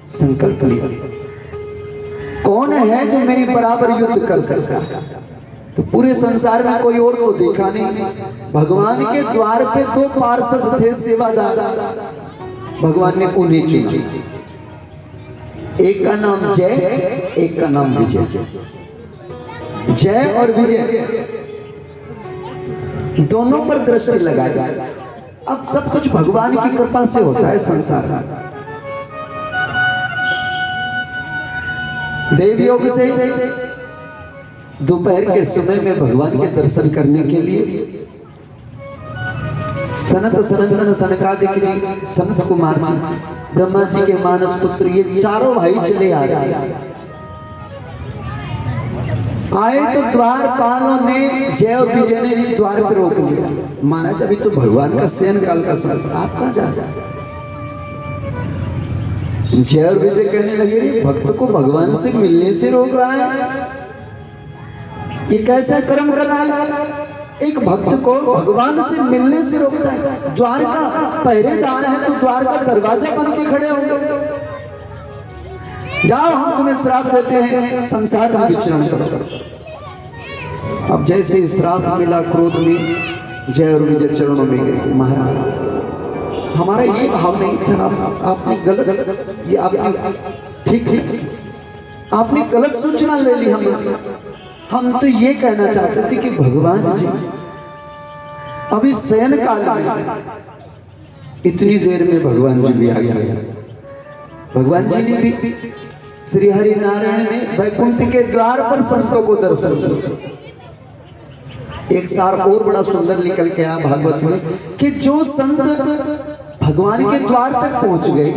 संकल्प लिया, कौन है जो मेरी बराबर युद्ध कर सकता है? तो पूरे संसार में कोई और को देखा नहीं। भगवान के द्वार पे दो पार्षद थे, सेवादार। भगवान ने उन्हें चुना। एक का नाम जय, एक का नाम विजय। जय और विजय दोनों पर दृष्टि लगाई। अब सब कुछ भगवान की कृपा से होता है संसार में। देव योग से दोपहर के समय में भगवान के दर्शन करने के लिए सनत सनंदन सनकादिक जी, सनत कुमार जी, ब्रह्मा जी के मानस पुत्र, ये चारों भाई चले आ रहे आए तो द्वारपालों ने, जय और विजय ने भी द्वार पर रोक लिया। महाराज अभी तो भगवान का शयन काल का समय, आप कहाँ जा रहे? जय और विजय कहने लगे, रे भक्त को भगवान से मिलने से रोक रहा है, ये कैसा कर्म कर रहा है? एक भक्त को भगवान से मिलने से रोकता है। द्वार का पहरेदार है तो द्वार का दरवाजा बन के खड़े हो गए। जाओ हम तुम्हें श्राप देते हैं, संसार में विचरण करो। अब जैसे श्राप मिला, क्रोध में जय और विजय चरणों में गिर गए। महाराज हमारा ये भाव नहीं था, आपने गलत, ये आपने ठीक आपने गलत सूचना ले ली। हम तो ये कहना चाहते थे कि भगवान जी अभी शयन काल में, इतनी देर में भगवान जी भी आ गए। भगवान जी ने भी, श्री हरि नारायण ने वैकुंठ के द्वार पर संतों को दर्शन दिया। एक सार और बड़ा सुंदर निकल के आया भागवत में कि जो संत भगवान के द्वार तक पहुंच गए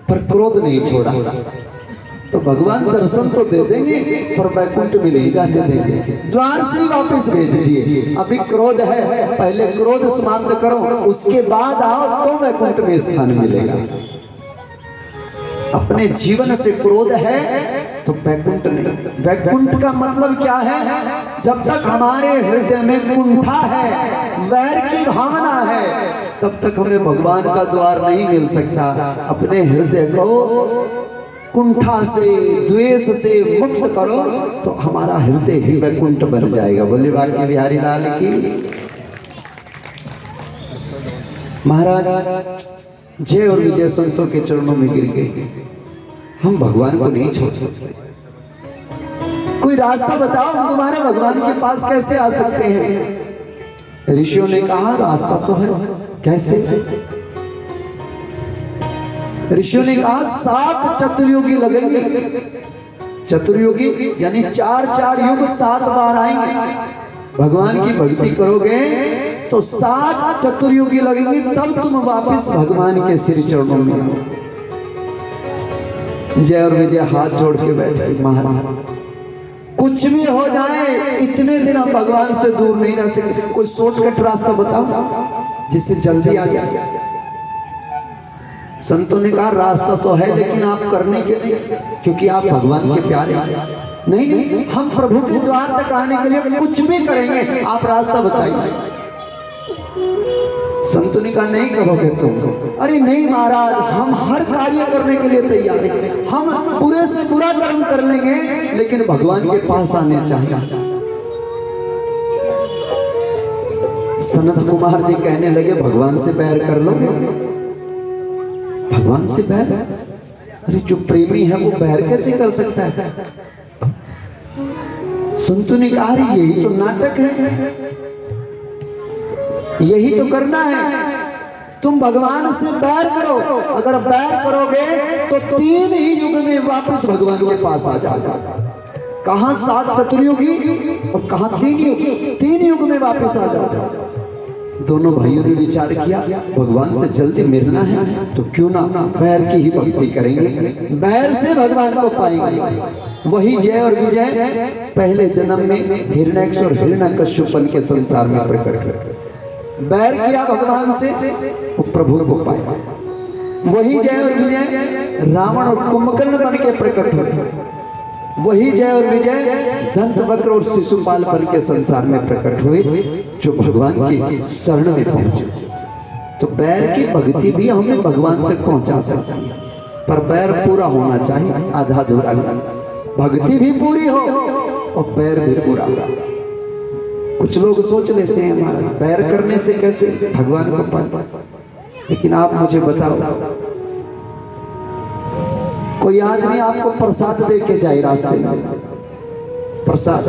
पर क्रोध नहीं छोड़ा, तो भगवान दर्शन तो दे देंगे पर वैकुंठ में नहीं जाने देंगे, द्वार से ही वापस भेज दिए। अभी क्रोध है, पहले क्रोध समाप्त करो, उसके बाद आओ तो वैकुंठ में स्थान मिलेगा। अपने जीवन से क्रोध है तो वैकुंठ नहीं। वैकुंठ का मतलब क्या है? जब तक हमारे हृदय में कुंठा है, वैर की भावना है, तब तक हमें भगवान का द्वार नहीं मिल सकता। अपने हृदय को कुंठा से, द्वेष से मुक्त करो तो हमारा हृदय ही वैकुंठ बन जाएगा। बोले बाकी बिहारी लाल की। महाराज जय और विजय संतों के चरणों में गिर गए। हम भगवान को नहीं छोड़ सकते। कोई रास्ता बताओ, हम तुम्हारे भगवान के पास कैसे आ सकते हैं? ऋषियों ने कहा रास्ता तो है, कैसे? ऋषियों ने कहा 7 चतुर्युगी लगेंगे। चतुर्युगी यानी 4 युग 7 बार आएंगे। भगवान की भक्ति करोगे तो 7 चतुर्युगी लगेंगे, तब तुम वापस भगवान के श्री चरणों में आओ। जय और विजय हाथ जोड़ के बैठे। महाराज कुछ भी हो जाए, इतने दिन हम भगवान से दूर नहीं रह सकते। कोई शॉर्टकट रास्ता बताओ जिससे जल्दी आ जाए। संतों ने कहा रास्ता तो है, लेकिन आप करने के लिए, क्योंकि आप भगवान के प्यारे हैं। नहीं, हम प्रभु के द्वार तक आने के लिए कुछ भी करेंगे, आप रास्ता बताइए। संतों ने कहा नहीं करोगे तुम? अरे नहीं महाराज, हम हर कार्य करने के लिए तैयार हैं, हम बुरे से बुरा कर्म कर लेंगे, लेकिन भगवान के पास आने चाहिए। सनत कुमार जी कहने लगे भगवान से बैर कर लोगे? भगवान से बैर? अरे जो प्रेमी है वो बैर कैसे कर सकता है? संतों ने कहा यही तो नाटक है, यही तो करना है। तुम भगवान से बैर करो, अगर बैर करोगे तो 3 ही युग में वापस भगवान के पास आ जाओगे। कहां 7 चतुर्युगी और कहां 3 युग? 3 युग में वापस आ जाओगे। दोनों भाइयों ने विचार किया भगवान से जल्दी मिलना है तो क्यों ना बैर की ही भक्ति करेंगे, बैर से भगवान को पाएंगे। वही जय और विजय पहले जन्म में हिरण्यक्ष और हिरण्यकश्यपन के संसार में प्रकट हुए। बैर किया भगवान से वो प्रभु को पाया। वही जय और विजय रावण और कुंभकर्ण बन के प्रकट हुए। वही जय और विजय दंतवक्र और शिशुपाल बन के संसार में प्रकट हुए, जो भगवान की शरण में पहुंचे। तो बैर की भक्ति भी हमें भगवान तक पहुंचा सकती है। पर पैर पूरा होना चाहिए, आधा अधूरा नहीं। भक्ति भी पूरी हो और पैर भी पूरा। कुछ लोग सोच लेते हैं हमारा पैर करने से कैसे भगवान को पाए, लेकिन आप मुझे बताओ, कोई आदमी आपको प्रसाद दे के जाए रास्ते में, प्रसाद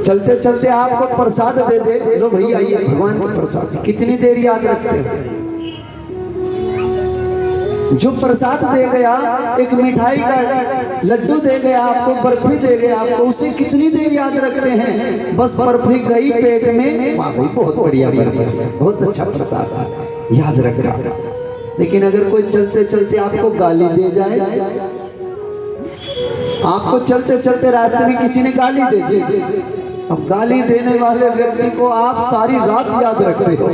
चलते चलते आपको प्रसाद दे दे, लो भैया ये भगवान का प्रसाद, कितनी देर याद रखते हो? जो प्रसाद दे गया, एक मिठाई का लड्डू दे गया आपको, बर्फी दे गया आपको, उसे कितनी देर याद रखते हैं? बस बर्फी गई पेट में, वाह भाई बहुत बढ़िया बर्फी, बहुत अच्छा प्रसाद है, याद रख रहा। लेकिन अगर कोई चलते चलते आपको गाली दे जाए, आपको चलते चलते रास्ते में किसी ने गाली दे दी, अब गाली देने वाले व्यक्ति को आप सारी रात याद रखते हो,